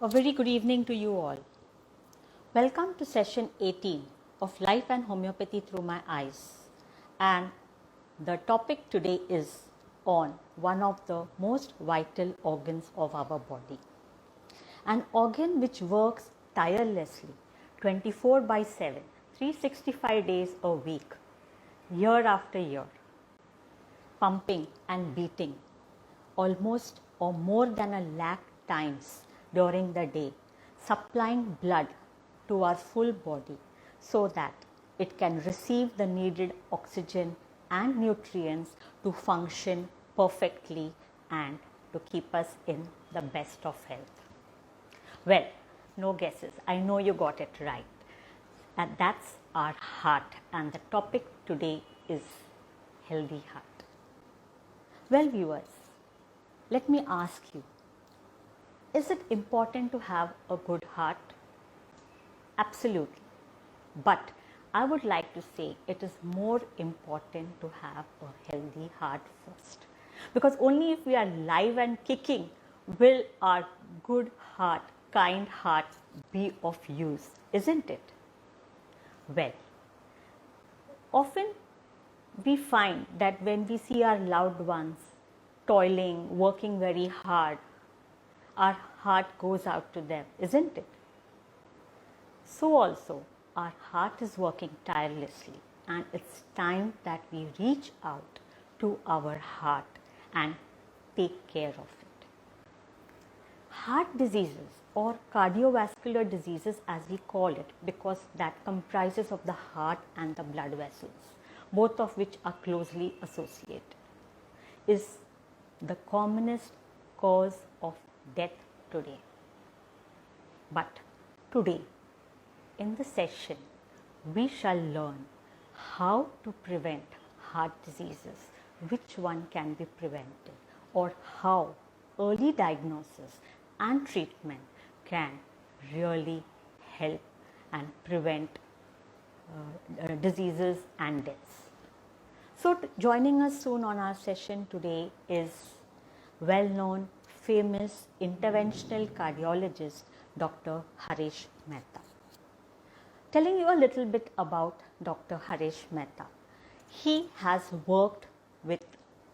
A very good evening to you all. Welcome to session 18 of Life and Homeopathy Through My Eyes. And the topic today is on one of the most vital organs of our body. An organ which works tirelessly 24 by 7, 365 days a week, year after year, pumping and beating almost or more than 1,00,000 times during the day, supplying blood to our full body so that it can receive the needed oxygen and nutrients to function perfectly and to keep us in the best of health. Well, no guesses. I know you got it right. And that's our heart. And the topic today is healthy heart. Well, viewers, let me ask you, is it important to have a good heart? Absolutely. But I would like to say it is more important to have a healthy heart first. Because only if we are live and kicking will our good heart, kind heart be of use, isn't it? Well, often we find that when we see our loved ones toiling, working very hard, our heart goes out to them, isn't it? So also, our heart is working tirelessly, and it's time that we reach out to our heart and take care of it. Heart diseases or cardiovascular diseases, as we call it, because that comprises of the heart and the blood vessels, both of which are closely associated, is the commonest cause of death today. But today, in the session, we shall learn how to prevent heart diseases, which one can be prevented, or how early diagnosis and treatment can really help and prevent diseases and deaths. So, joining us soon on our session today is well-known, famous interventional cardiologist, Dr. Harish Mehta. Telling you a little bit about Dr. Harish Mehta. He has worked with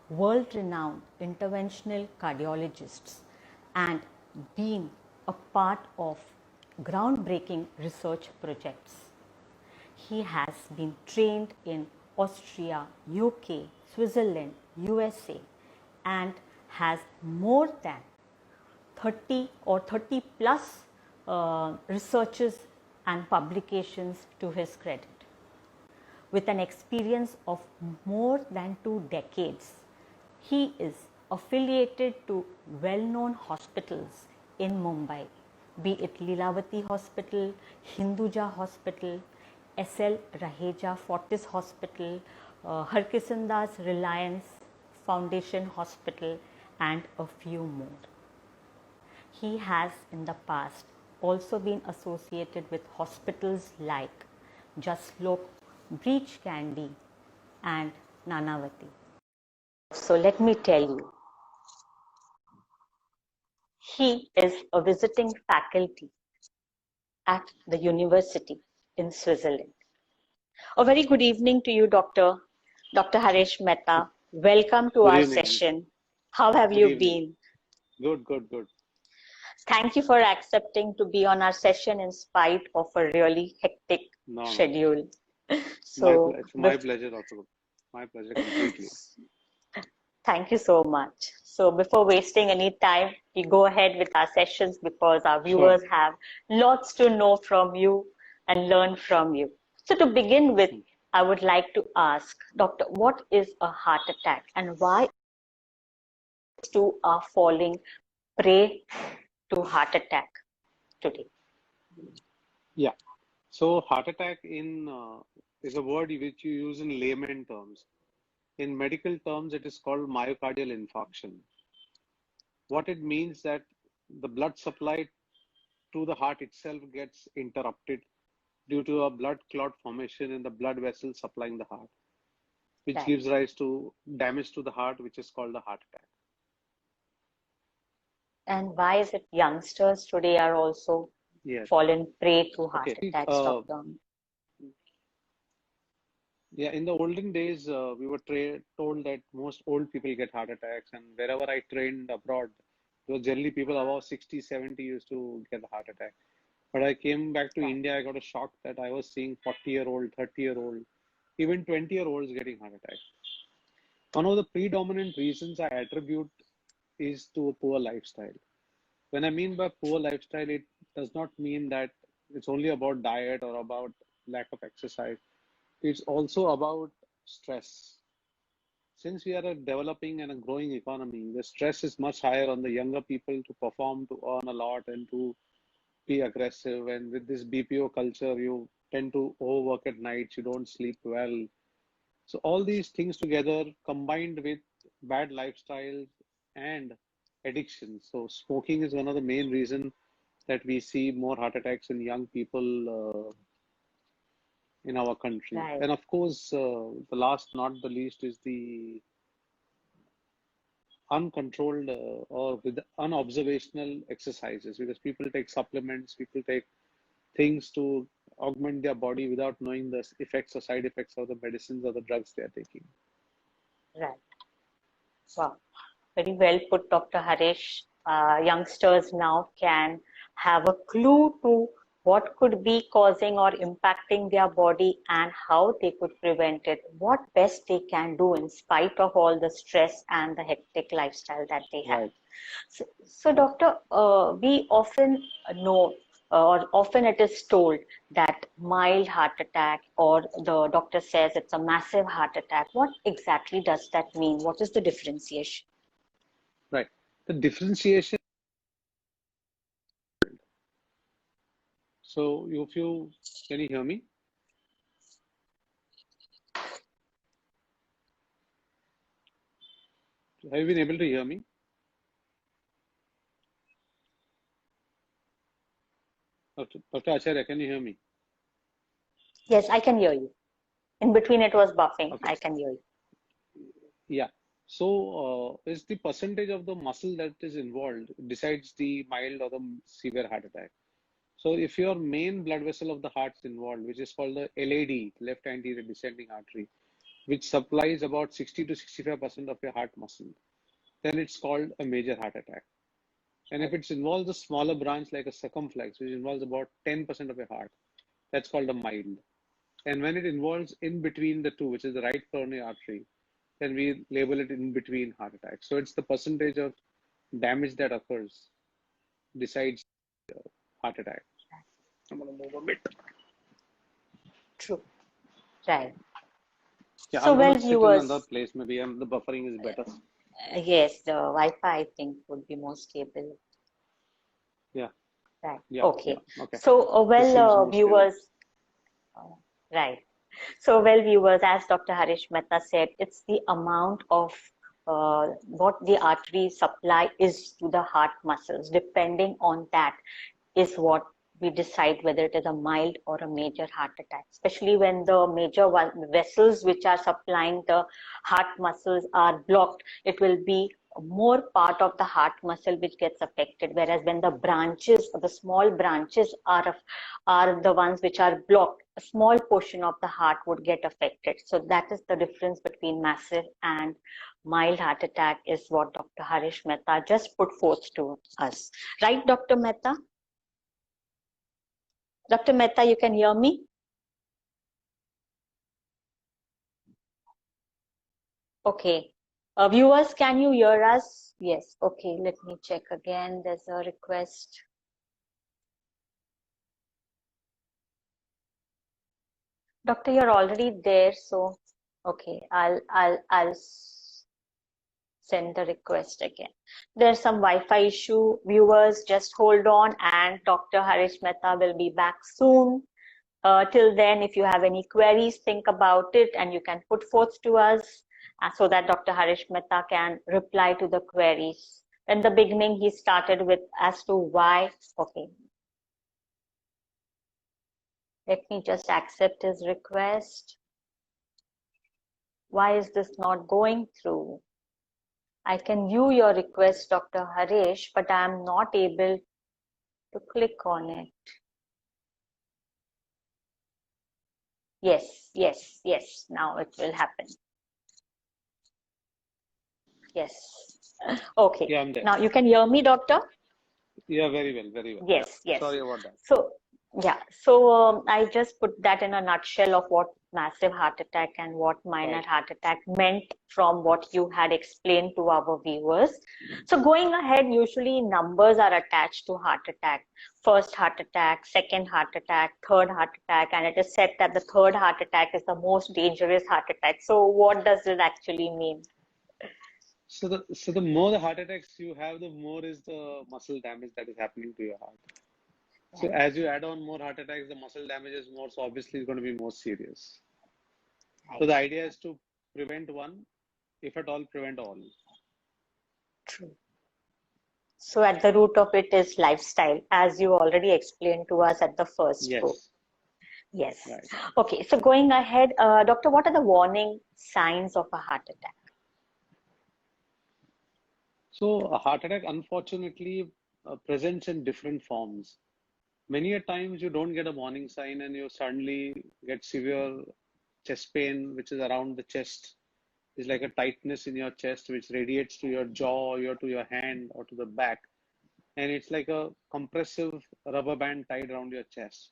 world-renowned interventional cardiologists and been a part of groundbreaking research projects. He has been trained in Austria, UK, Switzerland, USA, and has more than 30 or 30 plus researches and publications to his credit. With an experience of more than 2 decades, he is affiliated to well-known hospitals in Mumbai, be it Lilavati Hospital, Hinduja Hospital, SL Raheja Fortis Hospital, Harkisondas Reliance Foundation Hospital, and a few more. He has in the past also been associated with hospitals like Jaslok, Breach Candy, and Nanavati. So let me tell you, he is a visiting faculty at the university in Switzerland. A very good evening to you, Dr. Harish Mehta. Welcome to our session. How have you been? Good. Thank you for accepting to be on our session in spite of a really hectic schedule. So, my pleasure, Dr. My pleasure completely. Thank you so much. So before wasting any time, we go ahead with our sessions because our viewers have lots to know from you and learn from you. So to begin with, I would like to ask, Doctor, what is a heart attack and why two are falling prey to heart attack today? Yeah. So heart attack is a word which you use in layman terms. In medical terms, it is called myocardial infarction. What it means that the blood supply to the heart itself gets interrupted due to a blood clot formation in the blood vessels supplying the heart, which gives rise to damage to the heart, which is called a heart attack. And why is it youngsters today are also Yes. fallen prey to heart Okay. attacks, doctor? Yeah, in the olden days, we were told that most old people get heart attacks, and wherever I trained abroad, it was generally people above 60, 70 used to get a heart attack. But I came back to Right. India, I got a shock that I was seeing 40-year-old, 30-year-old, even 20-year-olds getting heart attacks. One of the predominant reasons I attribute is to a poor lifestyle. When I mean by poor lifestyle, it does not mean that it's only about diet or about lack of exercise. It's also about stress. Since we are a developing and a growing economy, the stress is much higher on the younger people to perform, to earn a lot, and to be aggressive. And with this BPO culture, you tend to overwork at night, you don't sleep well. So, all these things together combined with bad lifestyles and addiction. So, smoking is one of the main reasons that we see more heart attacks in young people in our country. Right. And of course, the last, not the least, is the uncontrolled or with unobservational exercises because people take supplements, people take things to augment their body without knowing the effects or side effects of the medicines or the drugs they are taking. Right. Wow. Very well put, Dr. Harish. Youngsters now can have a clue to what could be causing or impacting their body and how they could prevent it, what best they can do in spite of all the stress and the hectic lifestyle that they have. Right. So doctor, we often know or often it is told that mild heart attack or the doctor says it's a massive heart attack. What exactly does that mean? What is the differentiation? Right. The differentiation. So, if you can you hear me? Have you been able to hear me? Dr. Acharya, can you hear me? Yes, I can hear you. In between it was buffing. Okay. I can hear you. Yeah. So, is the percentage of the muscle that is involved decides the mild or the severe heart attack. So, if your main blood vessel of the heart is involved, which is called the LAD, left anterior descending artery, which supplies about 60 to 65% of your heart muscle, then it's called a major heart attack. And if it involves a smaller branch like a circumflex, which involves about 10% of your heart, that's called a mild. And when it involves in between the two, which is the right coronary artery, then we label it in between heart attacks. So it's the percentage of damage that occurs decides heart attack. I'm gonna move a bit. True. Right. Yeah, So I'm well, gonna sit in another viewers, place. Maybe the buffering is better. yes, the Wi-Fi I think would be more stable. Yeah, Right. yeah, Okay. yeah. Okay. So This seems more stable. viewers, right. So, well, viewers, as Dr. Harish Mehta said, it's the amount of what the artery supply is to the heart muscles. Depending on that is what we decide whether it is a mild or a major heart attack, especially when the major vessels which are supplying the heart muscles are blocked. It will be more part of the heart muscle which gets affected, whereas when the branches, the small branches are the ones which are blocked, a small portion of the heart would get affected. So that is the difference between massive and mild heart attack is what Dr. Harish Mehta just put forth to us. Right, Dr. Mehta? Dr. Mehta, you can hear me? Okay. Viewers, can you hear us? Yes. Okay, let me check again. There's a request. Doctor, you're already there, so okay, I'll send the request again. There's some Wi-Fi issue. Viewers, just hold on, and Dr. Harish Mehta will be back soon. Till then, if you have any queries, think about it, and you can put forth to us so that Dr. Harish Mehta can reply to the queries. In the beginning, he started with as to why. Okay. Let me just accept his request. Why is this not going through? I can view your request, Dr. Harish, but I am not able to click on it. Yes, yes, yes. Now it will happen. Yes. Okay. Yeah, I'm there. Now you can hear me, doctor? Yeah, very well, very well. Yeah. Yes, yes. Sorry about that. So, yeah. So I just put that in a nutshell of what massive heart attack and what minor Right. heart attack meant from what you had explained to our viewers. So going ahead, usually numbers are attached to heart attack. First heart attack, second heart attack, third heart attack, and it is said that the third heart attack is the most dangerous heart attack. So what does it actually mean? So the more the heart attacks you have, the more is the muscle damage that is happening to your heart. So Right. as you add on more heart attacks, the muscle damage is more, so obviously it's going to be more serious. So Right. the idea is to prevent one, if at all, prevent all. True. So at the root of it is lifestyle, as you already explained to us at the first row. Yes, Yes. right. Okay, so going ahead, doctor, what are the warning signs of a heart attack? So a heart attack, unfortunately, presents in different forms. Many a times you don't get a warning sign and you suddenly get severe chest pain, which is around the chest. It's like a tightness in your chest, which radiates to your jaw, or to your hand, or to the back. And it's like a compressive rubber band tied around your chest.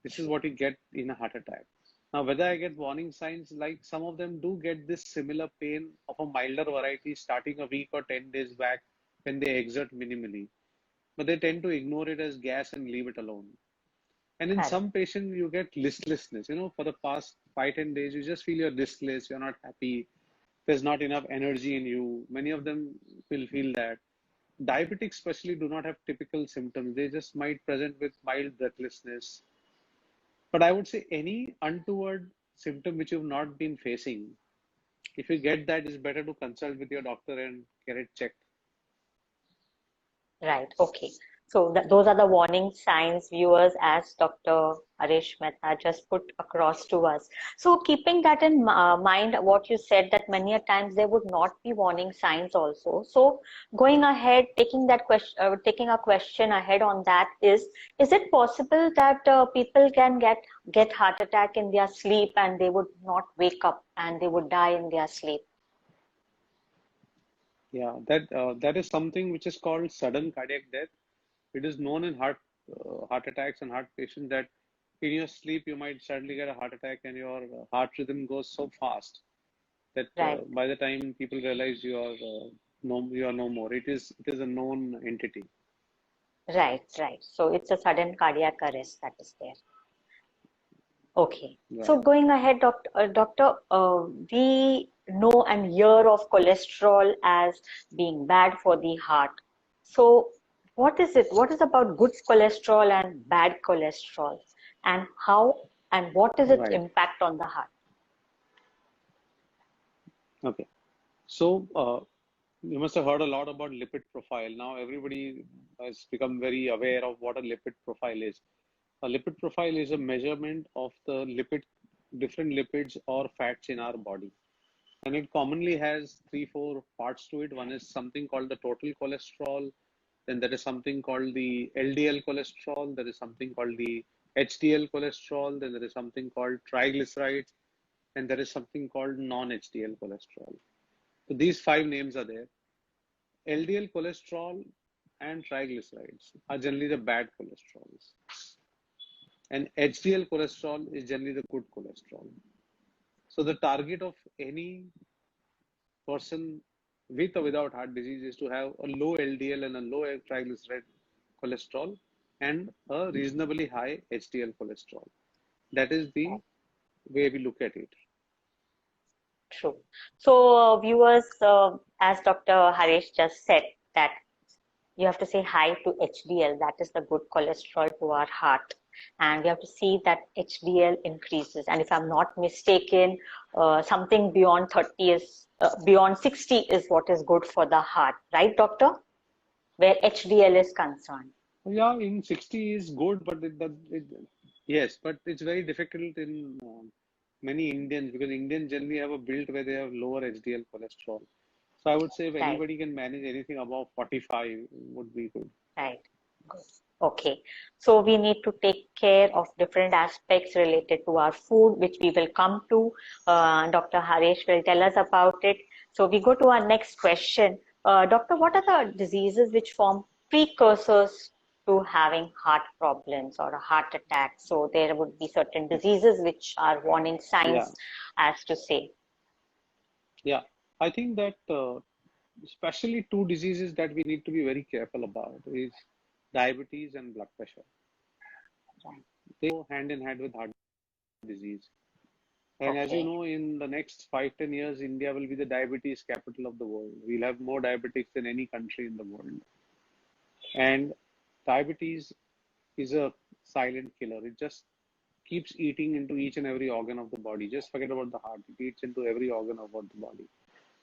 This is what you get in a heart attack. Now, whether I get warning signs, like some of them do get this similar pain of a milder variety starting a week or 10 days back when they exert minimally, but they tend to ignore it as gas and leave it alone. And in Correct. some patients, you get listlessness. For the past 5, 10 days, you just feel you're listless, you're not happy, there's not enough energy in you. Many of them will feel that. Diabetics, especially, do not have typical symptoms. They just might present with mild breathlessness. But I would say any untoward symptom which you've not been facing, if you get that, it's better to consult with your doctor and get it checked. Right. Okay. So those are the warning signs, viewers, as Dr. Harish Mehta just put across to us. So keeping that in mind, what you said that many a times there would not be warning signs also. So going ahead, taking that question, taking a question ahead on that is it possible that people can get heart attack in their sleep and they would not wake up and they would die in their sleep? Yeah, that is something which is called sudden cardiac death. It is known in heart attacks and heart patients that in your sleep you might suddenly get a heart attack and your heart rhythm goes so fast that Right. by the time people realize you are no more. It is a known entity. Right, right. So it's a sudden cardiac arrest that is there. Okay. So Right. going ahead, doctor, we know and hear of cholesterol as being bad for the heart. So what is it? What is about good cholesterol and bad cholesterol? And how and what is its Right. impact on the heart? Okay. So you must have heard a lot about lipid profile. Now everybody has become very aware of what a lipid profile is. A lipid profile is a measurement of the different lipids or fats in our body. And it commonly has three, four parts to it. One is something called the total cholesterol. Then there is something called the LDL cholesterol. There is something called the HDL cholesterol. Then there is something called triglycerides. And there is something called non-HDL cholesterol. So these five names are there. LDL cholesterol and triglycerides are generally the bad cholesterols. And HDL cholesterol is generally the good cholesterol. So the target of any person with or without heart disease is to have a low LDL and a low triglyceride cholesterol and a reasonably high HDL cholesterol. That is the way we look at it. True. So viewers, as Dr. Harish just said, that you have to say hi to HDL, that is the good cholesterol to our heart. And we have to see that HDL increases. And if I'm not mistaken, something beyond 30 is, beyond 60 is what is good for the heart, right, doctor? Where HDL is concerned. Yeah, in 60 is good, but yes, but it's very difficult in many Indians because Indians generally have a build where they have lower HDL cholesterol. So I would say if Right. anybody can manage anything above 45 would be good. Right. Good. Okay. So we need to take care of different aspects related to our food, which we will come to. Dr. Harish will tell us about it. So we go to our next question. Doctor, what are the diseases which form precursors to having heart problems or a heart attack? So there would be certain diseases which are warning Yeah, signs, as to say. yeah. I think that especially two diseases that we need to be very careful about is diabetes and blood pressure. Right. They go hand in hand with heart disease. And as you Okay. know, in the next 5-10 years, India will be the diabetes capital of the world. We'll have more diabetics than any country in the world. And diabetes is a silent killer. It just keeps eating into each and every organ of the body. Just forget about the heart. It eats into every organ of the body.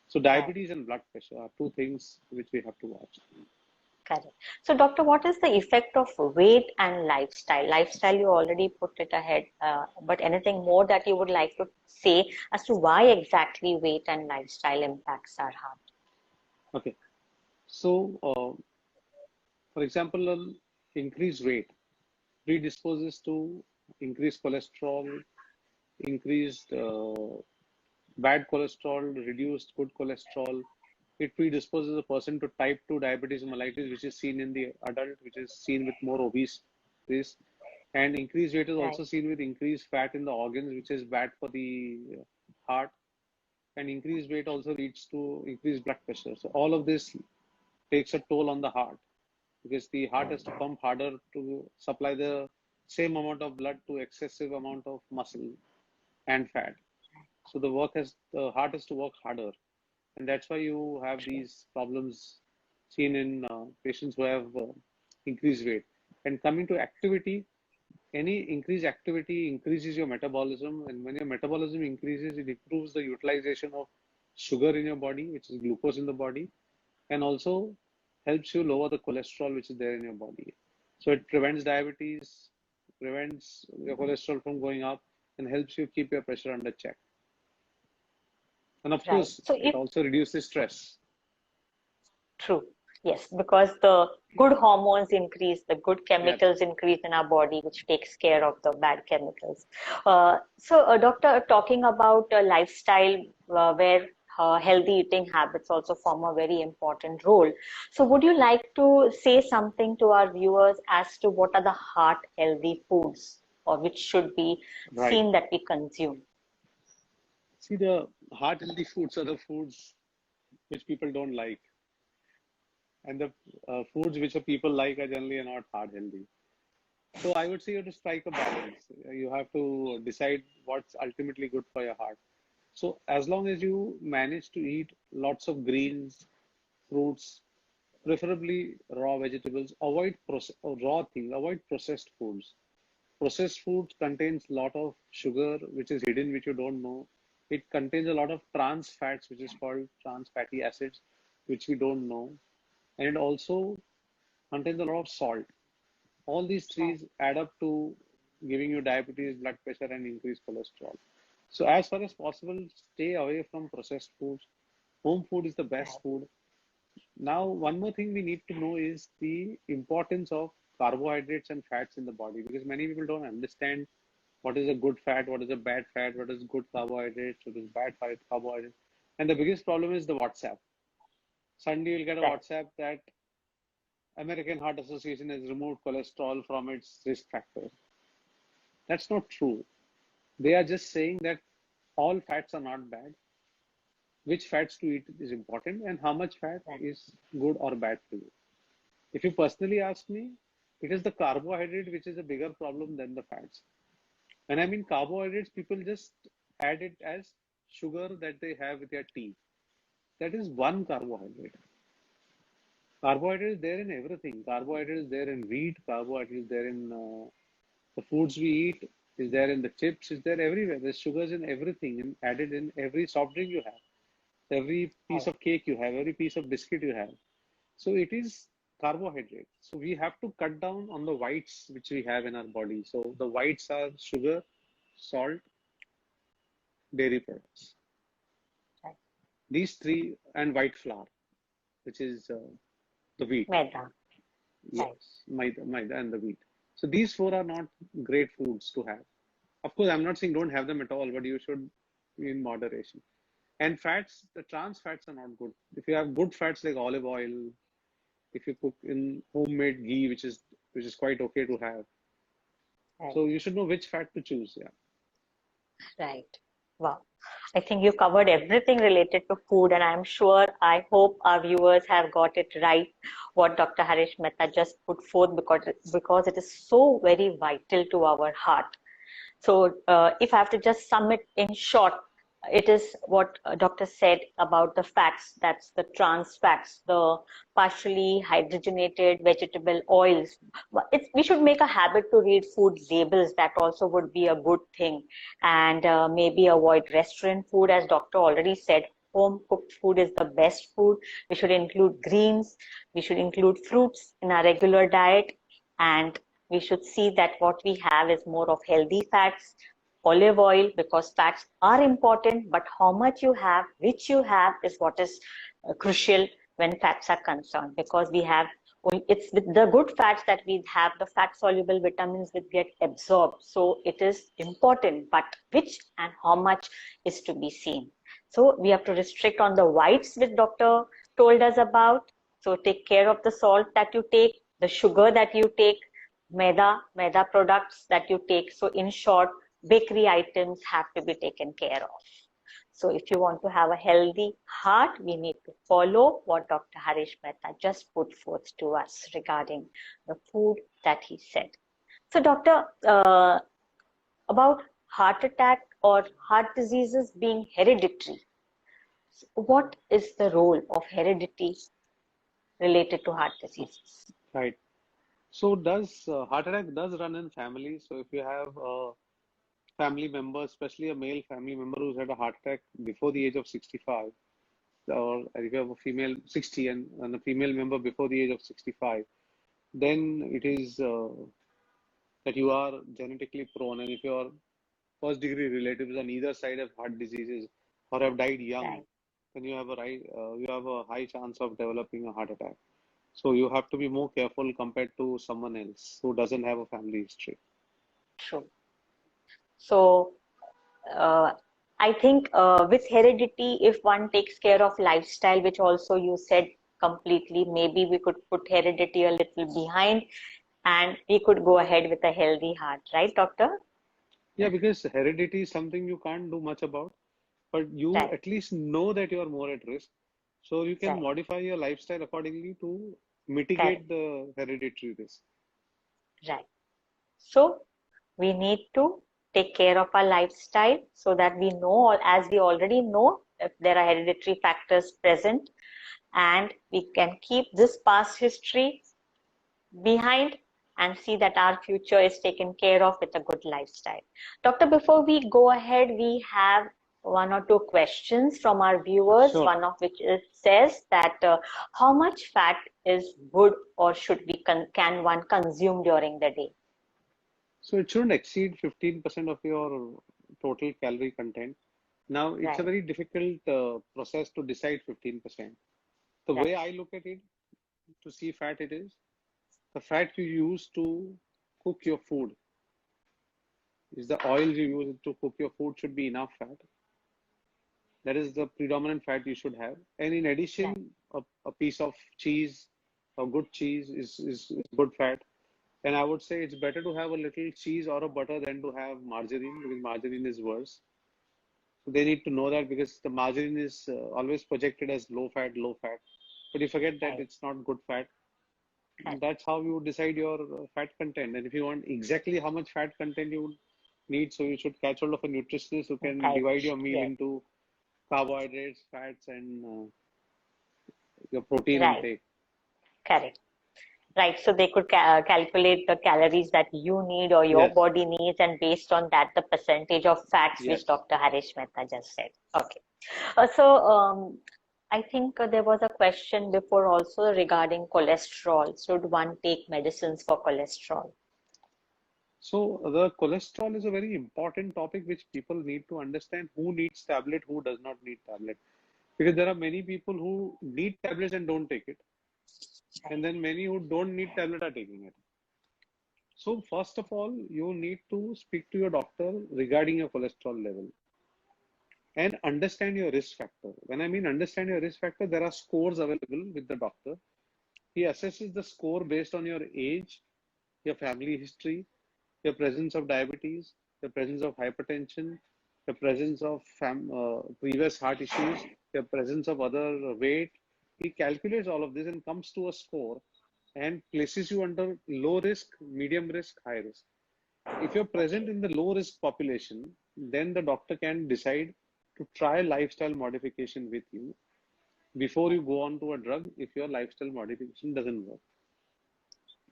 So Right. diabetes and blood pressure are two things which we have to watch. Correct. So, doctor, what is the effect of weight and lifestyle? Lifestyle, you already put it ahead, but anything more that you would like to say as to why exactly weight and lifestyle impacts our heart? Okay. So, for example, increased weight predisposes to increased cholesterol, increased bad cholesterol, reduced good cholesterol. It predisposes a person to type 2 diabetes mellitus, which is seen in the adult, which is seen with more obese. This and increased weight is Right. also seen with increased fat in the organs, which is bad for the heart. And increased weight also leads to increased blood pressure. So all of this takes a toll on the heart because the heart has to pump harder to supply the same amount of blood to excessive amount of muscle and fat. So the heart has to work harder, and that's why you have True. these problems seen in patients who have increased weight. And coming to activity, any increased activity increases your metabolism, and when your metabolism increases, it improves the utilization of sugar in your body, which is glucose in the body, and also helps you lower the cholesterol which is there in your body. So it prevents diabetes, prevents your cholesterol from going up, and helps you keep your pressure under check. And of Right. course, So, it if also reduces stress. true, yes, because the good hormones increase, the good Yeah, chemicals increase in our body, which takes care of the bad chemicals. Doctor, talking about lifestyle, where healthy eating habits also form a very important role. So, would you like to say something to our viewers as to what are the heart healthy foods or which should be right. seen that we consume? See, the heart healthy foods are the foods which people don't like, and the foods which people like are generally not heart healthy. So I would say you have to strike a balance. You have to decide what's ultimately good for your heart. So as long as you manage to eat lots of greens, fruits, preferably raw vegetables, raw things, avoid processed foods. Processed foods contains a lot of sugar, which is hidden, which you don't know. It contains a lot of trans fats, which is called trans fatty acids, which we don't know. And it also contains a lot of salt. All these Right. three add up to giving you diabetes, blood pressure, and increased cholesterol. So as far as possible, stay away from processed foods. Home food is the best Right. food. Now, one more thing we need to know is the importance of carbohydrates and fats in the body because many people don't understand what is a good fat, what is a bad fat, what is good carbohydrates, what is bad fat carbohydrates. And the biggest problem is the WhatsApp. Suddenly you'll get a Right. WhatsApp that American Heart Association has removed cholesterol from its risk factors. That's not true. They are just saying that all fats are not bad. Which fats to eat is important and how much fat Right. is good or bad for you. If you personally ask me, it is the carbohydrate which is a bigger problem than the fats. And I mean carbohydrates, people just add it as sugar that they have with their tea. That is one carbohydrate. Carbohydrate is there in everything. Carbohydrate is there in wheat. Carbohydrate is there in the foods we eat. Is there in the chips. Is there everywhere. There's sugars in everything and added in every soft drink you have, every piece Right. of cake you have, every piece of biscuit you have. So it is carbohydrate. So we have to cut down on the whites which we have in our body. So the whites are sugar, salt, dairy products. Right. These three, and white flour, which is the wheat. Maida. Right. Yes, maida and the wheat. So these four are not great foods to have. Of course, I'm not saying don't have them at all, but you should be in moderation. And fats, the trans fats are not good. If you have good fats like olive oil, if you cook in homemade ghee, which is quite okay to have. Right. So you should know which fat to choose. Yeah. Right. Wow. I think you covered everything related to food, and I'm sure, I hope our viewers have got it right, what Dr. Harish Mehta just put forth, because it is so very vital to our heart. So, if I have to just sum it in short, it is what doctor said about the fats, that's the trans fats, the partially hydrogenated vegetable oils. We should make a habit to read food labels. That also would be a good thing. And maybe avoid restaurant food, as doctor already said. Home cooked food is the best food. We should include greens. We should include fruits in our regular diet. And we should see that what we have is more of healthy fats, olive oil, because fats are important, but how much you have, which you have, is what is crucial when fats are concerned, because it's with the good fats that we have the fat soluble vitamins which get absorbed. So it is important, but which and how much is to be seen. So we have to restrict on the whites, which doctor told us about. So take care of the salt that you take, the sugar that you take, maida products that you take. So in short, bakery items have to be taken care of. So if you want to have a healthy heart, we need to follow what Dr. Harish Mehta just put forth to us regarding the food that he said. So doctor, about heart attack or heart diseases being hereditary, what is the role of heredity related to heart diseases? Right. So does heart attack does run in families. So if you have a family member, especially a male family member who's had a heart attack before the age of 65, or if you have a female 60 and a female member before the age of 65, then it is that you are genetically prone. And if your first degree relatives on either side have heart diseases or have died young, Right. then you have a high chance of developing a heart attack. So you have to be more careful compared to someone else who doesn't have a family history. True. So uh, I think with heredity, if one takes care of lifestyle, which also you said completely, maybe we could put heredity a little behind and we could go ahead with a healthy heart, right, doctor? Yeah, because heredity is something you can't do much about, but you Right, at least know that you are more at risk. So you can right, modify your lifestyle accordingly to correct, mitigate the hereditary risk. right. So we need to take care of our lifestyle so that we know, or as we already know, if there are hereditary factors present, and we can keep this past history behind and see that our future is taken care of with a good lifestyle. Doctor, before we go ahead, we have one or two questions from our viewers, Sure. one of which says that how much fat is good or should be can one consume during the day? So it shouldn't exceed 15% of your total calorie content. Now, it's a Right, very difficult process to decide 15%. The right, way I look at it, to see fat it is, the fat you use to cook your food is the oil you use to cook your food should be enough fat. That is the predominant fat you should have. And in right, addition, a piece of cheese, a good cheese is good fat. And I would say it's better to have a little cheese or a butter than to have margarine because margarine is worse. So they need to know that because the margarine is always projected as low fat, low fat. But you forget that right, it's not good fat. correct, That's how you decide your fat content. And if you want exactly how much fat content you need, so you should catch hold of a nutritionist who can divide your dietitian, meal yes, into carbohydrates, fats, and your protein right, intake. correct. Right, so they could calculate the calories that you need or your Yes, body needs, and based on that, the percentage of fats which yes. Dr. Harish Mehta just said. Okay. So I think there was a question before also regarding cholesterol. Should one take medicines for cholesterol? So the cholesterol is a very important topic which people need to understand who needs tablet, who does not need tablet. Because there are many people who need tablets and don't take it, and then many who don't need tablet are taking it. So first of all, you need to speak to your doctor regarding your cholesterol level and understand your risk factor. When I mean understand your risk factor, there are scores available with the doctor. He assesses the score based on your age, your family history, your presence of diabetes, your presence of hypertension, your presence of previous heart issues, your presence of other weight. He calculates all of this and comes to a score and places you under low risk, medium risk, high risk. If you're present in the low risk population, then the doctor can decide to try lifestyle modification with you before you go on to a drug if your lifestyle modification doesn't work.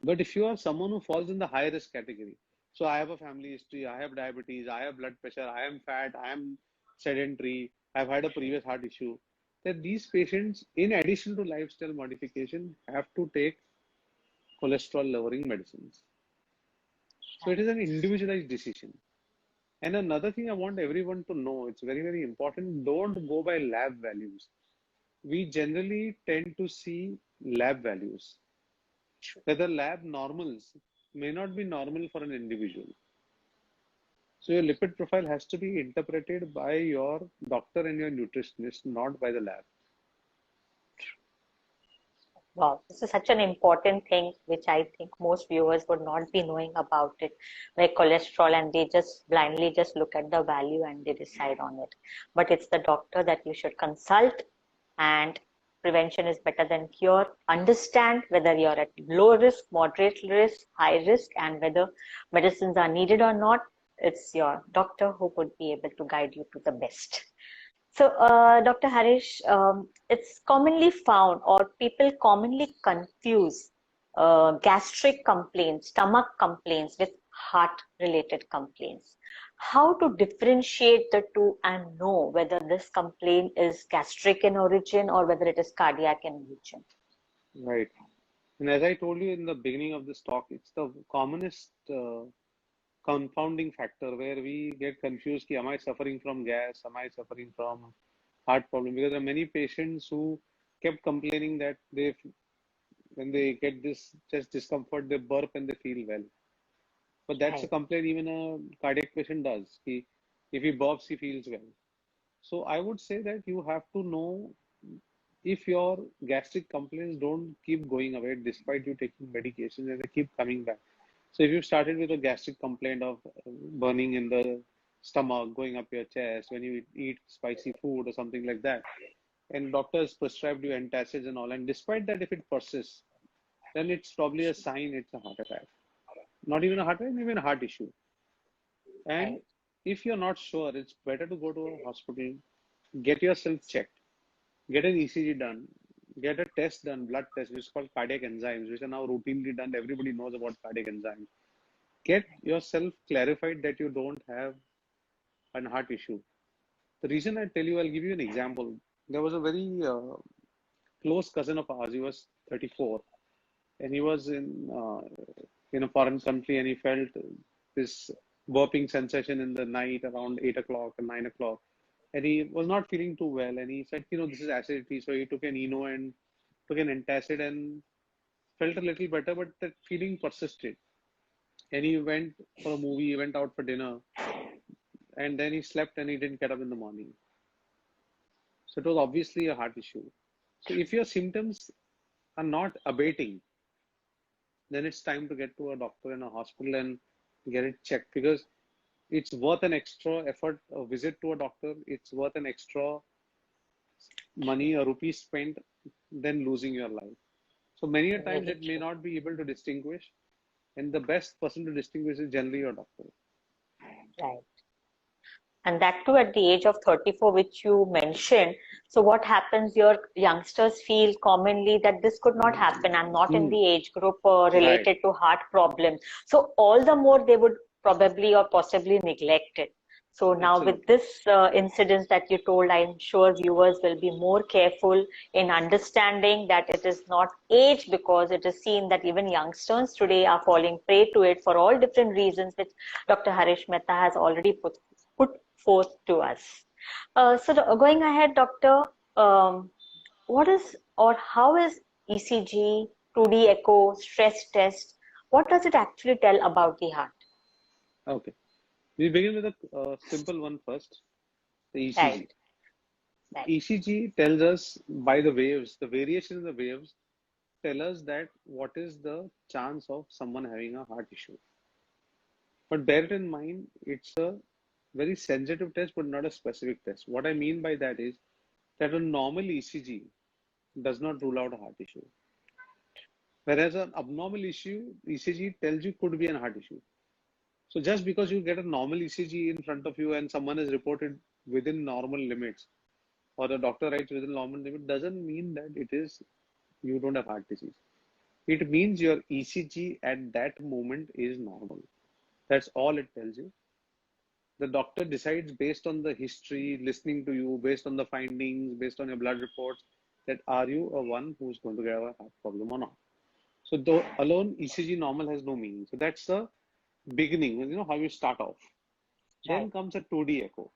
But if you are someone who falls in the high risk category, so I have a family history, I have diabetes, I have blood pressure, I am fat, I am sedentary, I've had a previous heart issue, then these patients, in addition to lifestyle modification, have to take cholesterol lowering medicines. So it is an individualized decision. And another thing I want everyone to know, it's very, very important, don't go by lab values. We generally tend to see lab values. Whether lab normals may not be normal for an individual. So your lipid profile has to be interpreted by your doctor and your nutritionist, not by the lab. Wow, this is such an important thing, which I think most viewers would not be knowing about it, like cholesterol, and they just blindly just look at the value and they decide on it. But it's the doctor that you should consult, and prevention is better than cure. Understand whether you're at low risk, moderate risk, high risk, and whether medicines are needed or not. It's your doctor who would be able to guide you to the best. So, Dr. Harish, it's commonly found, or people commonly confuse gastric complaints, stomach complaints with heart-related complaints. How to differentiate the two and know whether this complaint is gastric in origin or whether it is cardiac in origin? Right. And as I told you in the beginning of this talk, it's the commonest confounding factor where we get confused. Am I suffering from gas? Am I suffering from heart problem? Because there are many patients who kept complaining that when they get this chest discomfort, they burp and they feel well. But that's a complaint even a cardiac patient does. If he burps, he feels well. So I would say that you have to know if your gastric complaints don't keep going away despite you taking medication and they keep coming back. So if you started with a gastric complaint of burning in the stomach, going up your chest when you eat spicy food or something like that, and doctors prescribed you antacids and all, and despite that, if it persists, then it's probably a sign it's a heart attack. Not even a heart attack, maybe a heart issue. And if you're not sure, it's better to go to a hospital, get yourself checked, get an ECG done, get a test done, blood test, which is called cardiac enzymes, which are now routinely done. Everybody knows about cardiac enzymes. Get yourself clarified that you don't have a heart issue. The reason I tell you, I'll give you an example. There was a very close cousin of ours. He was 34, and he was in a foreign country, and he felt this burping sensation in the night around 8 o'clock and 9 o'clock. And he was not feeling too well. And he said, this is acidity. So he took an Eno and took an antacid and felt a little better, but that feeling persisted. And he went for a movie, he went out for dinner, and then he slept and he didn't get up in the morning. So it was obviously a heart issue. So if your symptoms are not abating, then it's time to get to a doctor in a hospital and get it checked, because it's worth an extra effort, a visit to a doctor. It's worth an extra money, a rupee spent, than losing your life. So many a times it may not be able to distinguish, and the best person to distinguish is generally your doctor. Right. And that too at the age of 34, which you mentioned. So what happens, your youngsters feel commonly that this could not happen. I'm not in the age group related to heart problems. So all the more they would probably or possibly neglect it. So now with this incidents that you told, I'm sure viewers will be more careful in understanding that it is not age, because it is seen that even youngsters today are falling prey to it for all different reasons, which Dr. Harish Mehta has already put forth to us. So going ahead, Doctor, um, what is or how is ECG, 2D echo, stress test? What does it actually tell about the heart? Okay. We begin with a simple one first, the Right, ECG. right, ECG tells us by the waves, the variation in the waves tell us that what is the chance of someone having a heart issue. But bear it in mind, it's a very sensitive test, but not a specific test. What I mean by that is that a normal ECG does not rule out a heart issue. Whereas an abnormal ECG tells you could be a heart issue. So just because you get a normal ECG in front of you and someone is reported within normal limits, or the doctor writes within normal limit, doesn't mean that it is you don't have heart disease. It means your ECG at that moment is normal. That's all it tells you. The doctor decides based on the history, listening to you, based on the findings, based on your blood reports, that are you a one who's going to get a heart problem or not. So though alone ECG normal has no meaning. So that's the beginning, how you start off. right. Then comes a 2D echo.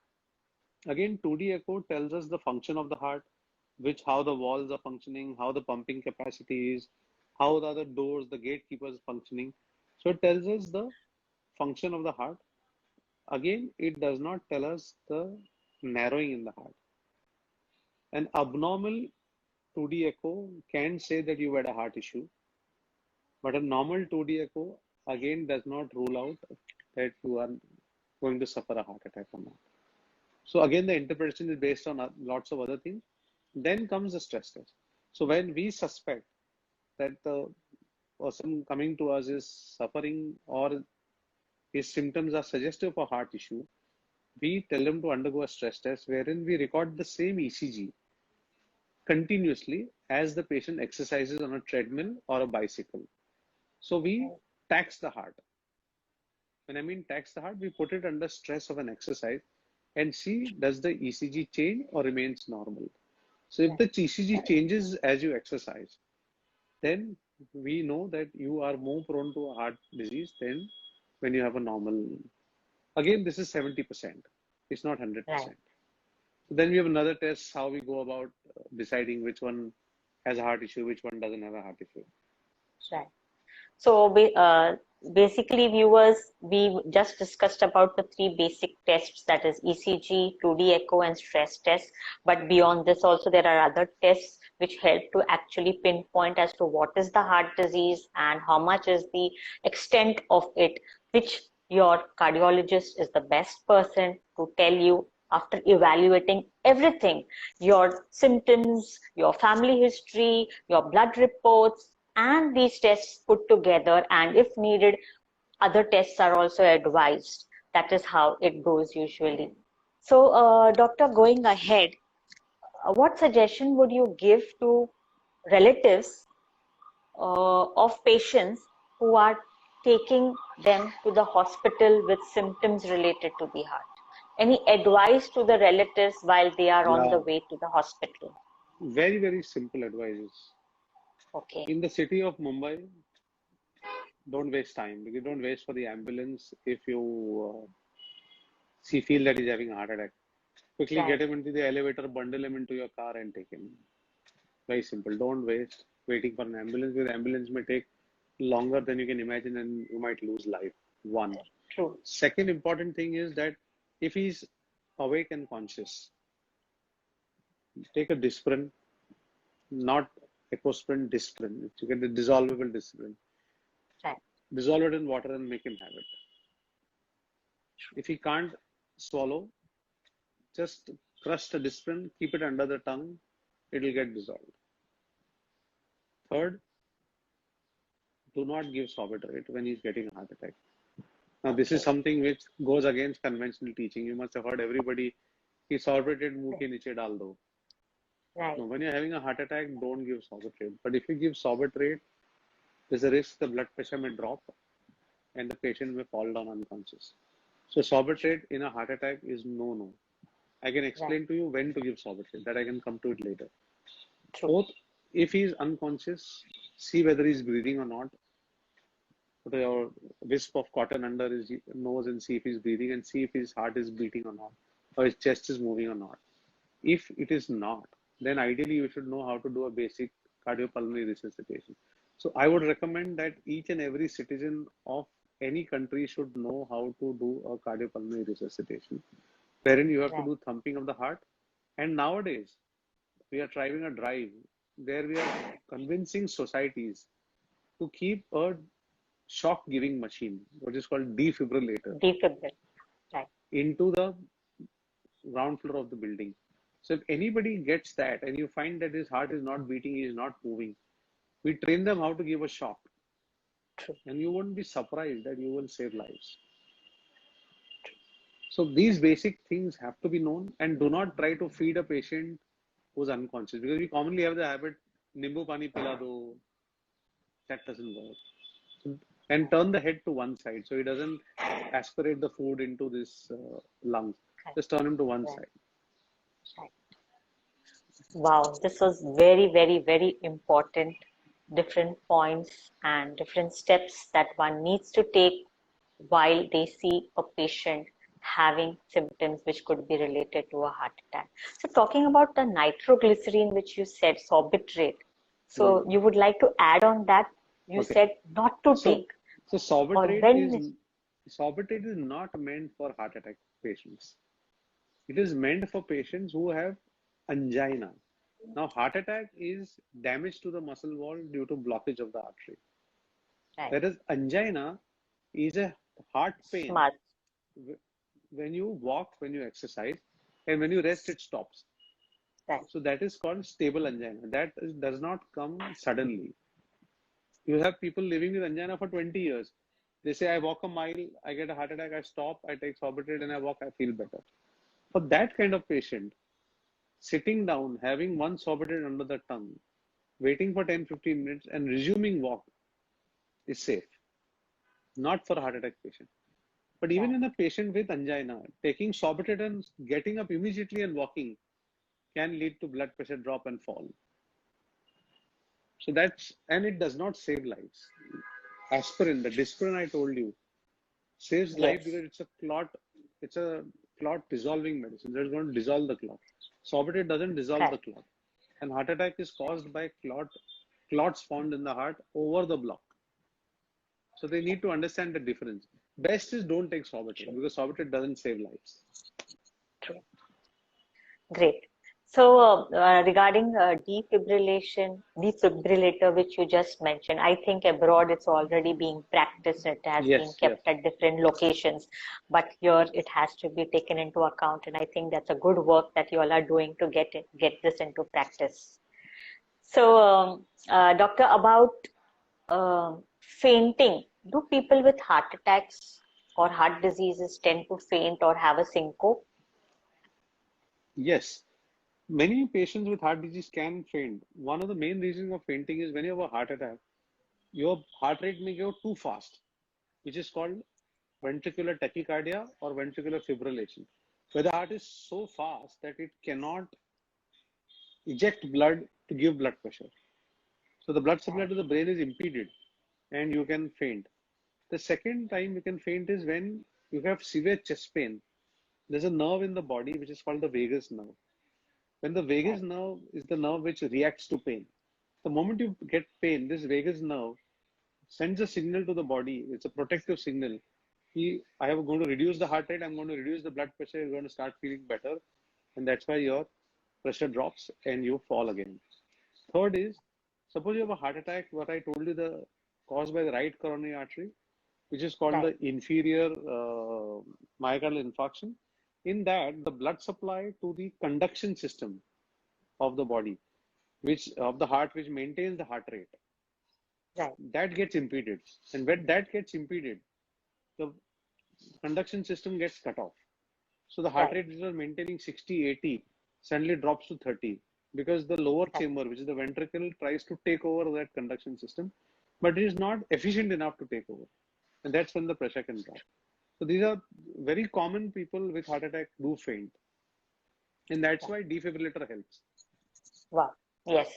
Again, 2D echo tells us the function of the heart, which how the walls are functioning, how the pumping capacity is, how the other doors, the gatekeepers are functioning. So it tells us the function of the heart. Again, it does not tell us the narrowing in the heart. An abnormal 2D echo can say that you had a heart issue, but a normal 2D echo again does not rule out that you are going to suffer a heart attack or not. So again, the interpretation is based on lots of other things. Then comes the stress test. So when we suspect that the person coming to us is suffering or his symptoms are suggestive of a heart issue, we tell them to undergo a stress test wherein we record the same ECG continuously as the patient exercises on a treadmill or a bicycle. So we tax the heart. When I mean tax the heart, we put it under stress of an exercise and see does the ECG change or remains normal. So if the ECG changes as you exercise, then we know that you are more prone to a heart disease than when you have a normal. Again, this is 70%. It's not Right. 100%. So then we have another test how we go about deciding which one has a heart issue, which one doesn't have a heart issue. Right. So basically, viewers, we just discussed about the three basic tests, that is ECG, 2D echo, and stress test. But beyond this, also there are other tests which help to actually pinpoint as to what is the heart disease and how much is the extent of it, which your cardiologist is the best person to tell you after evaluating everything, your symptoms, your family history, your blood reports, and these tests put together, and if needed, other tests are also advised. That is how it goes usually. So, doctor, going ahead, what suggestion would you give to relatives of patients who are taking them to the hospital with symptoms related to the heart? Any advice to the relatives while they are on the Yeah, way to the hospital? very, very simple advices. Okay, In the city of Mumbai, don't waste time. You don't waste for the ambulance if you feel that he's having a heart attack. Quickly right, get him into the elevator, bundle him into your car, and take him. Very simple. Don't waste waiting for an ambulance because ambulance may take longer than you can imagine and you might lose life. One. true, Second important thing is that if he's awake and conscious, take a Disprin, not Ecosprin, Disprin. You get the dissolvable Disprin. right, Dissolve it in water and make him have it. If he can't swallow, just crush the Disprin, keep it under the tongue, it'll get dissolved. Third, do not give Sorbitrate when he's getting a heart attack. Now, this is okay, something which goes against conventional teaching. You must have heard everybody, he sorbitrate मुंह right, के नीचे डाल दो. right, No, when you're having a heart attack, don't give sorbitrate. But if you give sorbitrate, there's a risk the blood pressure may drop and the patient may fall down unconscious. So sorbitrate in a heart attack is no. I can right, explain to you when to give sorbitrate. That I can come to it later. true, Fourth, if he's unconscious, see whether he's breathing or not. Put a wisp of cotton under his nose and see if he's breathing and see if his heart is beating or not, or his chest is moving or not. If it is not, then ideally you should know how to do a basic cardiopulmonary resuscitation. So I would recommend that each and every citizen of any country should know how to do a cardiopulmonary resuscitation, wherein you have to Right. do thumping of the heart. And nowadays, we are driving a drive where we are convincing societies to keep a shock giving machine, what is called defibrillator, Defibrillator. Right. into the ground floor of the building. So if anybody gets that and you find that his heart is not beating, he is not moving, we train them how to give a shock. True. And you won't be surprised that you will save lives. So these basic things have to be known, and do not try to feed a patient who's unconscious, because we commonly have the habit, nimbu pani pila do, that doesn't work. And turn the head to one side so he doesn't aspirate the food into this lungs. Right. Just turn him to one Right. side. Right. Wow, this was very, very, very important. Different points and different steps that one needs to take while they see a patient having symptoms which could be related to a heart attack. So talking about the nitroglycerin, which you said, sorbitrate. So you would like to add on that? You Okay. said not to So, take. so Or sorbitrate is not meant for heart attack patients. It is meant for patients who have angina. Now, heart attack is damage to the muscle wall due to blockage of the artery. Right. Whereas angina is a heart pain. Smart. When you walk, when you exercise, and when you rest, it stops. Right. So that is called stable angina. That does not come suddenly. You have people living with angina for 20 years. They say, I walk a mile, I get a heart attack, I stop, I take sorbitrate and I walk, I feel better. For that kind of patient, sitting down, having one sorbitrate under the tongue, waiting for 10-15 minutes and resuming walk is safe. Not for a heart attack patient. But even in a patient with angina, taking sorbitrate and getting up immediately and walking can lead to blood pressure drop and fall. So and it does not save lives. Aspirin, the Dispirin I told you, saves life because it's a clot dissolving medicine. That's going to dissolve the clot. Sorbitrate doesn't dissolve the clot. And heart attack is caused by clots formed in the heart over the block. So they need to understand the difference. Best is don't take sorbitrate because sorbitrate doesn't save lives. True. Great. So regarding defibrillator, which you just mentioned, I think abroad it's already being practiced. It has been kept at different locations, but here it has to be taken into account. And I think that's a good work that you all are doing to get this into practice. So, doctor, about fainting, do people with heart attacks or heart diseases tend to faint or have a syncope? Yes. Many patients with heart disease can faint. One of the main reasons of fainting is when you have a heart attack, your heart rate may go too fast, which is called ventricular tachycardia or ventricular fibrillation, where the heart is so fast that it cannot eject blood to give blood pressure. So the blood supply to the brain is impeded and you can faint. The second time you can faint is when you have severe chest pain. There's a nerve in the body which is called the vagus nerve. When the vagus nerve is the nerve which reacts to pain. The moment you get pain, this vagus nerve sends a signal to the body. It's a protective signal. I am going to reduce the heart rate. I'm going to reduce the blood pressure. You're going to start feeling better. And that's why your pressure drops and you fall again. Third is, suppose you have a heart attack, what I told you, caused by the right coronary artery, which is called the inferior myocardial infarction. In that, the blood supply to the conduction system of the body, of the heart, which maintains the heart rate, that gets impeded. And when that gets impeded, the conduction system gets cut off. So the heart rate, which was maintaining 60, 80, suddenly drops to 30 because the lower chamber, which is the ventricle, tries to take over that conduction system, but it is not efficient enough to take over. And that's when the pressure can drop. So these are very common. People with heart attack do faint. And that's why defibrillator helps. Wow. Yes.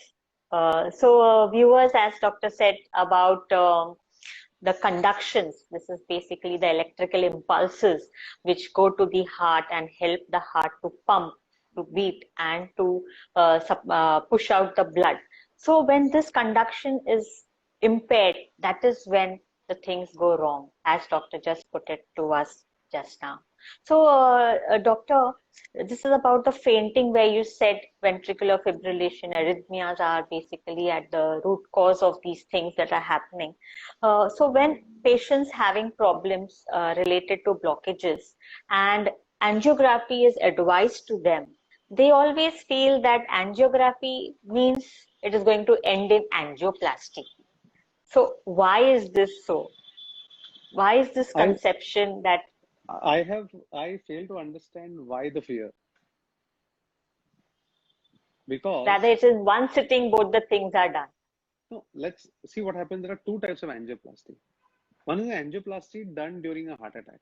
So viewers, as doctor said about the conductions, this is basically the electrical impulses which go to the heart and help the heart to pump to beat and to push out the blood. So when this conduction is impaired, that is when the things go wrong, as doctor just put it to us just now. So, doctor, this is about the fainting where you said ventricular fibrillation, arrhythmias are basically at the root cause of these things that are happening. So when patients having problems related to blockages and angiography is advised to them, they always feel that angiography means it is going to end in angioplasty. So why is this so? Why is this I conception that I fail to understand why the fear. rather Because it is one sitting, both the things are done? no, let's see what happens. There are two types of angioplasty. One is angioplasty done during a heart attack.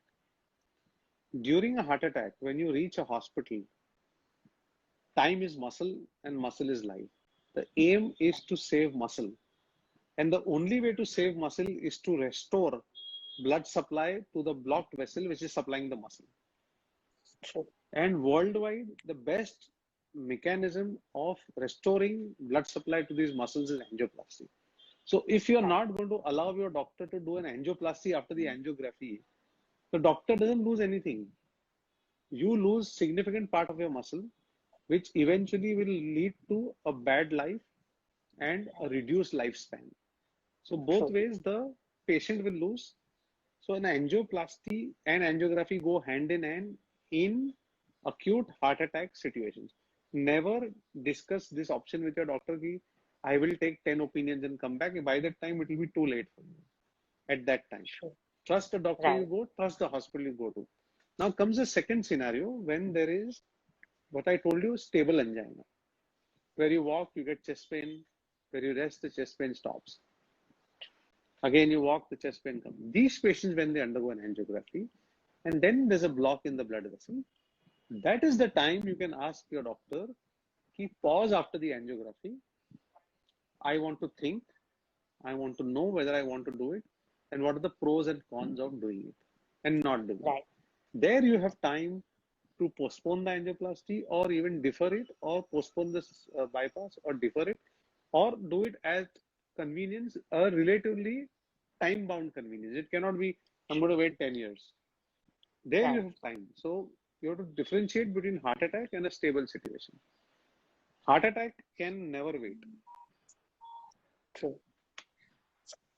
During a heart attack, when you reach a hospital, time is muscle and muscle is life. The aim is to save muscle. And the only way to save muscle is to restore blood supply to the blocked vessel which is supplying the muscle. True. And worldwide, the best mechanism of restoring blood supply to these muscles is angioplasty. So if you're not going to allow your doctor to do an angioplasty after the angiography, the doctor doesn't lose anything. You lose significant part of your muscle, which eventually will lead to a bad life and a reduced lifespan. So both True. ways, the patient will lose. So an angioplasty and angiography go hand in hand in acute heart attack situations. Never discuss this option with your doctor. Ki, I will take 10 opinions and come back. By that time, it will be too late for you at that time. True. Trust the doctor you Right. go, trust the hospital you go to. Now comes the second scenario when there is what I told you, stable angina. Where you walk, you get chest pain. Where you rest, the chest pain stops. Again, you walk, the chest pain comes. These patients, when they undergo an angiography, and then there's a block in the blood vessel, that is the time you can ask your doctor, keep pause after the angiography. I want to think, I want to know whether I want to do it, and what are the pros and cons of doing it and not doing it. Right. There you have time to postpone the angioplasty or even defer it or postpone this bypass or defer it or do it at convenience, a relatively time bound convenience. It cannot be, I'm going to wait 10 years. There you Right. have time. So you have to differentiate between heart attack and a stable situation. Heart attack can never wait. True.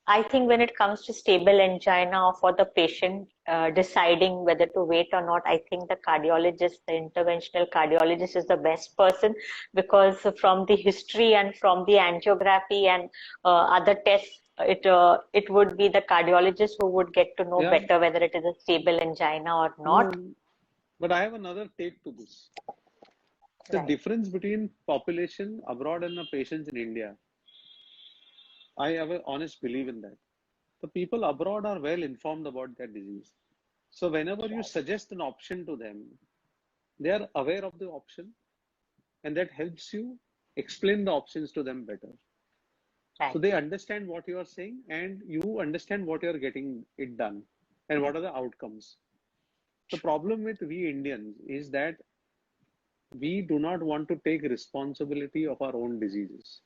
I think when it comes to stable angina or for the patient deciding whether to wait or not, I think the cardiologist, the interventional cardiologist is the best person, because from the history and from the angiography and other tests, it would be the cardiologist who would get to know Yeah, better whether it is a stable angina or not. no, but I have another take to this. The Right. difference between population abroad and the patients in India, I have an honest belief in that. The people abroad are well informed about their disease. So whenever you Right. suggest an option to them, they are aware of the option and that helps you explain the options to them better. So Right. they understand what you are saying and you understand what you are getting it done and what are the outcomes. The problem with we Indians is that we do not want to take responsibility of our own diseases.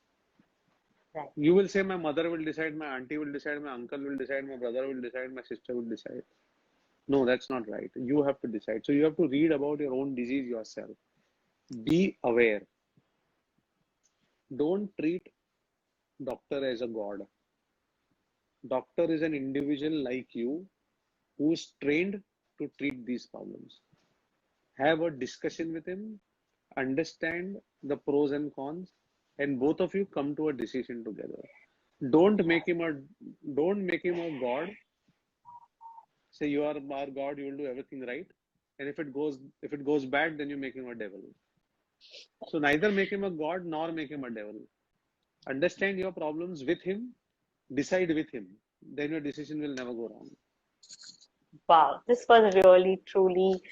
Right. You will say my mother will decide, my auntie will decide, my uncle will decide, my brother will decide, my sister will decide. No, that's not right. You have to decide. So you have to read about your own disease yourself. Be aware. Don't treat doctor as a god. Doctor is an individual like you who's trained to treat these problems. Have a discussion with him, understand the pros and cons, and both of you come to a decision together. Don't make him a don't make him a god. Say you are our god, you will do everything right. And if it goes bad, then you make him a devil. So neither make him a god nor make him a devil. Understand your problems with him, decide with him. Then your decision will never go wrong. Wow, this was really truly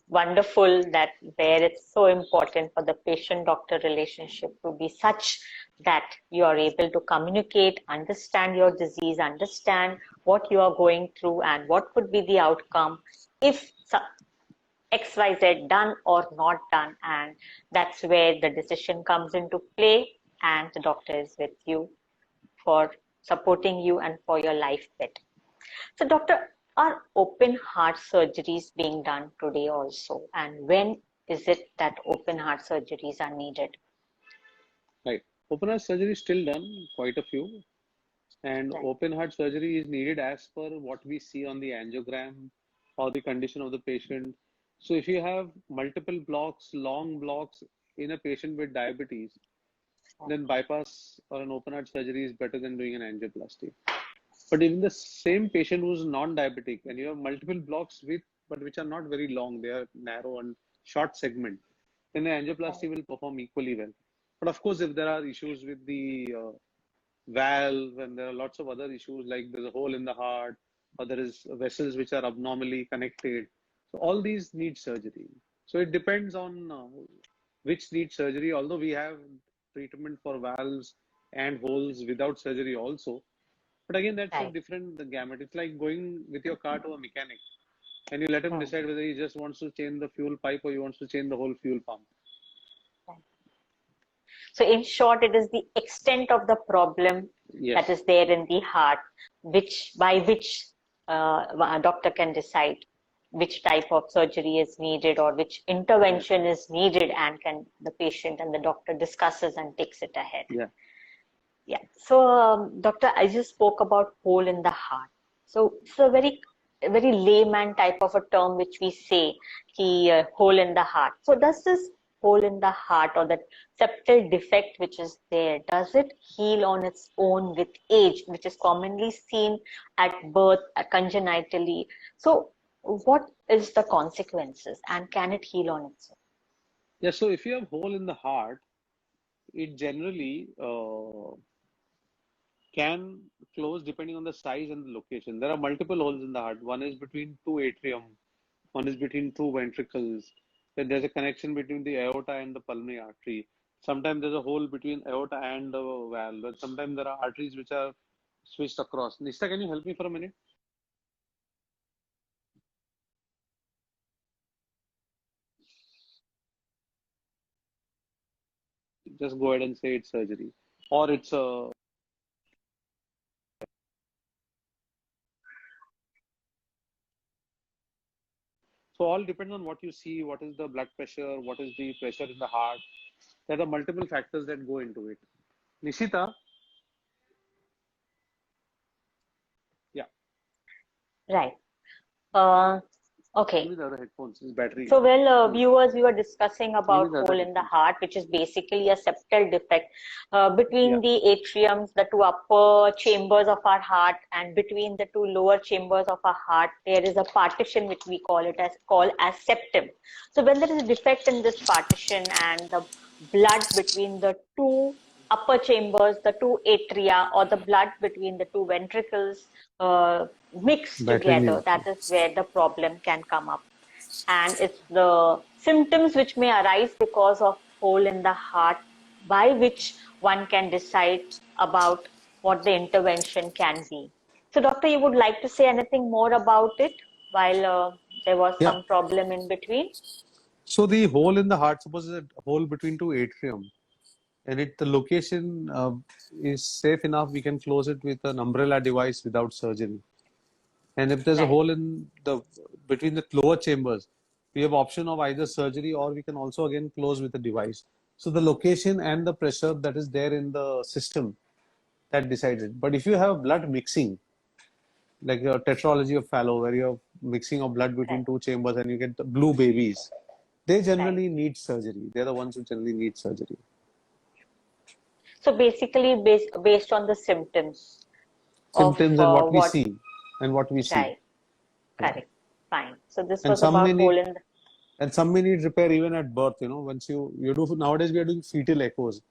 wonderful, that where it's so important for the patient-doctor relationship to be such that you are able to communicate, understand your disease, understand what you are going through and what could be the outcome if XYZ done or not done, and that's where the decision comes into play, and the doctor is with you for supporting you and for your life bet. So, doctor, are open heart surgeries being done today also? And when is it that open heart surgeries are needed? Right. Open heart surgery is still done, quite a few. And Right. open heart surgery is needed as per what we see on the angiogram or the condition of the patient. So if you have multiple blocks, long blocks in a patient with diabetes, then bypass or an open heart surgery is better than doing an angioplasty. But even the same patient who's non-diabetic and you have multiple blocks with, but which are not very long, they are narrow and short segment, then the angioplasty will perform equally well. But of course, if there are issues with the valve and there are lots of other issues like there's a hole in the heart or there is vessels which are abnormally connected, so all these need surgery. So it depends on which needs surgery. Although we have treatment for valves and holes without surgery also, but again, that's a Right. different gamut. It's like going with your car to a mechanic and you let him Hmm. decide whether he just wants to change the fuel pipe or he wants to change the whole fuel pump. Right. So, in short, it is the extent of the problem that Yes. is there in the heart, which by which a doctor can decide which type of surgery is needed or which Yeah. intervention is needed, and can the patient and the doctor discusses and takes it ahead. Yeah. Yeah. So, doctor, I just spoke about hole in the heart. So it's a very layman type of a term which we say, hole in the heart. So does this hole in the heart or that septal defect which is there, does it heal on its own with age, which is commonly seen at birth, congenitally? So what is the consequences, and can it heal on its own? Yeah. So if you have hole in the heart, it generally can close depending on the size and the location. There are multiple holes in the heart. One is between two atrium, one is between two ventricles. Then there's a connection between the aorta and the pulmonary artery. Sometimes there's a hole between aorta and the valve. But sometimes there are arteries which are switched across. Nishta, can you help me for a minute? Just go ahead and say it's surgery, or it's a. So all depends on what you see, what is the blood pressure, what is the pressure in the heart. There are multiple factors that go into it. Nishita, yeah, Right. Uh, give okay. me the other headphones. It's battery. So, well, Hmm. viewers, we were discussing Give me about the other hole in the headphones. heart, which is basically a septal defect Yeah, between the atriums, the two upper chambers of our heart, and between the two lower chambers of our heart. There is a partition which we call as septum. So, when there is a defect in this partition and the blood between the two upper chambers, the two atria, or the blood between the two ventricles mix battery together, needs. that is where the problem can come up, and it's the symptoms which may arise because of hole in the heart, by which one can decide about what the intervention can be. So, doctor, you would like to say anything more about it while there was Yeah. some problem in between? So the hole in the heart, suppose is a hole between two atrium, and the location is safe enough. We can close it with an umbrella device without surgery. And if there's a Right. hole in the between the lower chambers, we have option of either surgery or we can also again close with a device. So the location and the pressure that is there in the system that decides it. But if you have blood mixing, like a tetralogy of Fallot, where you have mixing of blood between Right. two chambers and you get the blue babies, they Right. generally need surgery. They're the ones who generally need surgery. So basically, based on the symptoms of Symptoms and what we what? see and what we see. Right. Yeah. Correct. Fine. So this And was some about may hole need in the. and some may need repair even at birth. Once you do nowadays we are doing fetal echoes.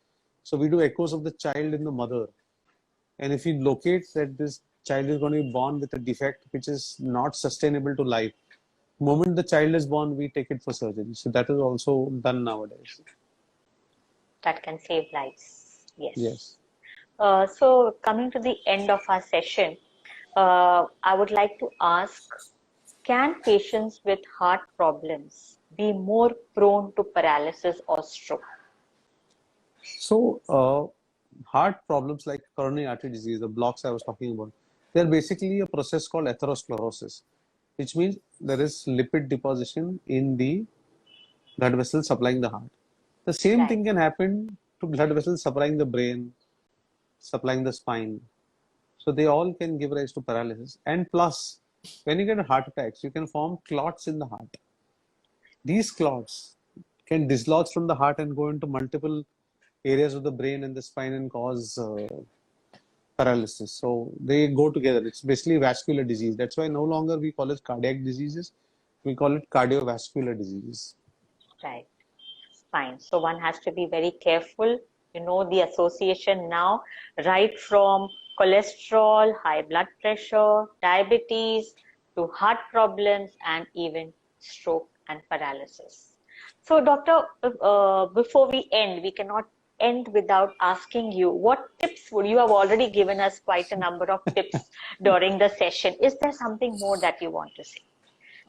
So we do echoes of the child in the mother. And if we locate that this child is going to be born with a defect which is not sustainable to life, the moment the child is born, we take it for surgery. So that is also done nowadays. That can save lives. Yes. Yes. So coming to the end of our session, I would like to ask can patients with heart problems be more prone to paralysis or stroke? So, heart problems like coronary artery disease, the blocks I was talking about, they're basically a process called atherosclerosis, which means there is lipid deposition in the blood vessels supplying the heart. The same Right. thing can happen to blood vessels supplying the brain, supplying the spine. So they all can give rise to paralysis. And plus, when you get heart attacks, you can form clots in the heart. These clots can dislodge from the heart and go into multiple areas of the brain and the spine and cause paralysis. So they go together. It's basically vascular disease. That's why no longer we call it cardiac diseases. We call it cardiovascular diseases. Right. Fine. So one has to be very careful. You know the association now, right from cholesterol, high blood pressure, diabetes, to heart problems, and even stroke and paralysis. So, doctor, before we end, we cannot end without asking you what tips would you have already given us quite a number of tips during the session. Is there something more that you want to say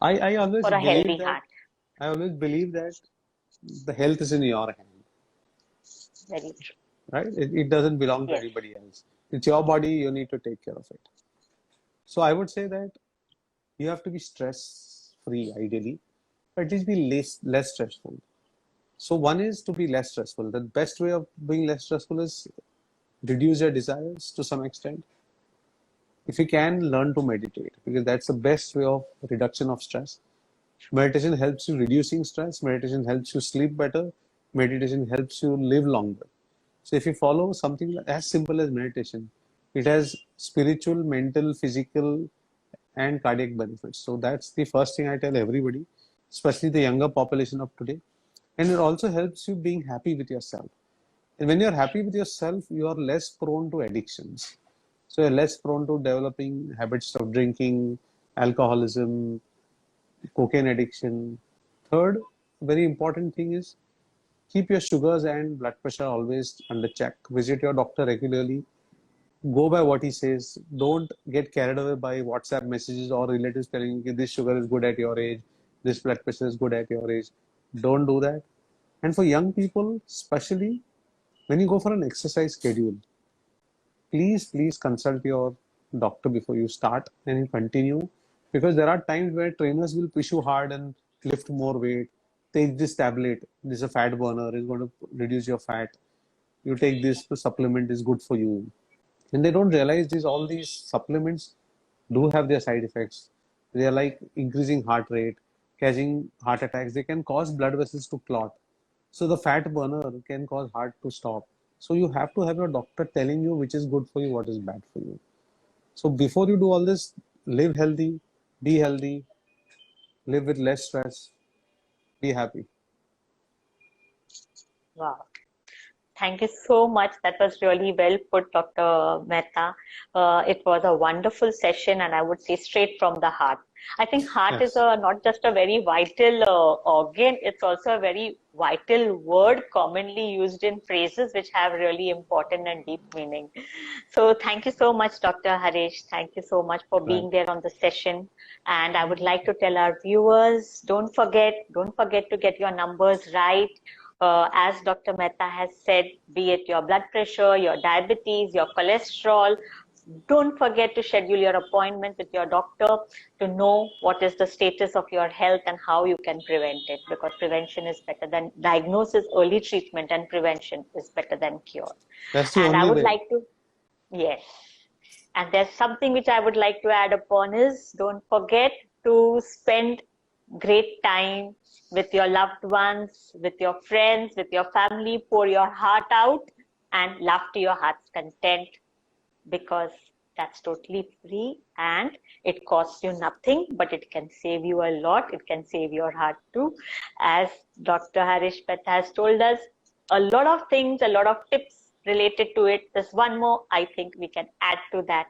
I always for a believe healthy that heart? I always believe that the health is in your hand, Very true. right? It doesn't belong to Yes. anybody else. It's your body, you need to take care of it. So I would say that you have to be stress free ideally, but at least be less stressful. So one is to be less stressful. The best way of being less stressful is reduce your desires to some extent. If you can, learn to meditate because that's the best way of reduction of stress. Meditation helps you reducing stress. Meditation helps you sleep better. Meditation helps you live longer. So if you follow something as simple as meditation, it has spiritual, mental, physical, and cardiac benefits. So that's the first thing I tell everybody, especially the younger population of today. And it also helps you being happy with yourself. And when you're happy with yourself, you are less prone to addictions. So you're less prone to developing habits of drinking, alcoholism, cocaine addiction. Third, very important thing is keep your sugars and blood pressure always under check. Visit your doctor regularly. Go by what he says. Don't get carried away by WhatsApp messages or relatives telling you this sugar is good at your age, this blood pressure is good at your age. Don't do that. And for young people, especially when you go for an exercise schedule, please consult your doctor before you start and you continue because there are times where trainers will push you hard and lift more weight. Take this tablet. This is a fat burner. It's going to reduce your fat. You take this to supplement is good for you. And they don't realize these all these supplements do have their side effects. They are like increasing heart rate, causing heart attacks. They can cause blood vessels to clot. So the fat burner can cause heart to stop. So you have to have your doctor telling you which is good for you, what is bad for you. So before you do all this, live healthy, live with less stress, be happy. Wow. Thank you so much. That was really well put, Dr. Mehta. It was a wonderful session, and I would say straight from the heart. I think heart is Yes. not just a very vital organ, it's also a very vital word commonly used in phrases which have really important and deep meaning. So thank you so much, Dr. Harish. Thank you so much for Right. being there on the session. And I would like to tell our viewers, don't forget to get your numbers right. As Dr. Mehta has said, be it your blood pressure, your diabetes, your cholesterol, don't forget to schedule your appointment with your doctor to know what is the status of your health and how you can prevent it, because prevention is better than diagnosis, early treatment and prevention is better than cure. That's the And I only would way. like to, yes. And there's something which I would like to add upon is don't forget to spend great time with your loved ones, with your friends, with your family, pour your heart out and laugh to your heart's content, because that's totally free and it costs you nothing, but it can save you a lot. It can save your heart too. As Dr. Harish Peth has told us, a lot of things, a lot of tips related to it. There's one more I think we can add to that.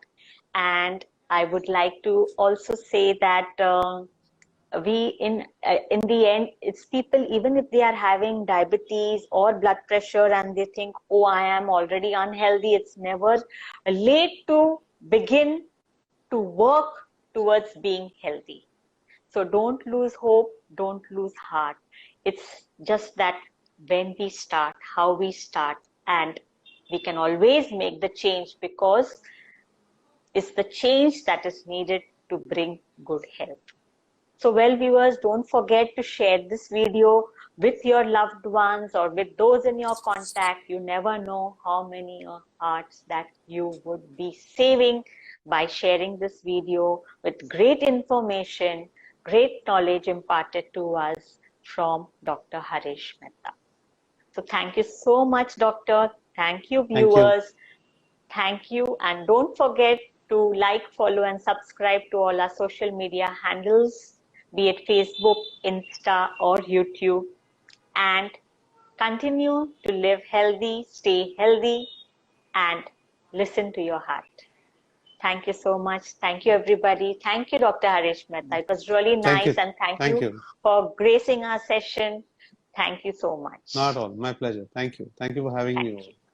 And I would like to also say that we in the end, it's people, even if they are having diabetes or blood pressure and they think, oh, I am already unhealthy, it's never late to begin to work towards being healthy. So don't lose hope, don't lose heart. It's just that when we start, how we start, and we can always make the change, because it's the change that is needed to bring good health. So, well, viewers, don't forget to share this video with your loved ones or with those in your contact. You never know how many hearts that you would be saving by sharing this video with great information, great knowledge imparted to us from Dr. Harish Mehta. So thank you so much, Doctor. Thank you, Thank you. viewers. Thank you. And don't forget to like, follow, and subscribe to all our social media handles, be it Facebook, Insta, or YouTube. And continue to live healthy, stay healthy, and listen to your heart. Thank you so much. Thank you, everybody. Thank you, Dr. Harish Mehta. It was really nice, and thank you for gracing our session. Thank you so much. Not at all. My pleasure. Thank you. Thank you for having me over.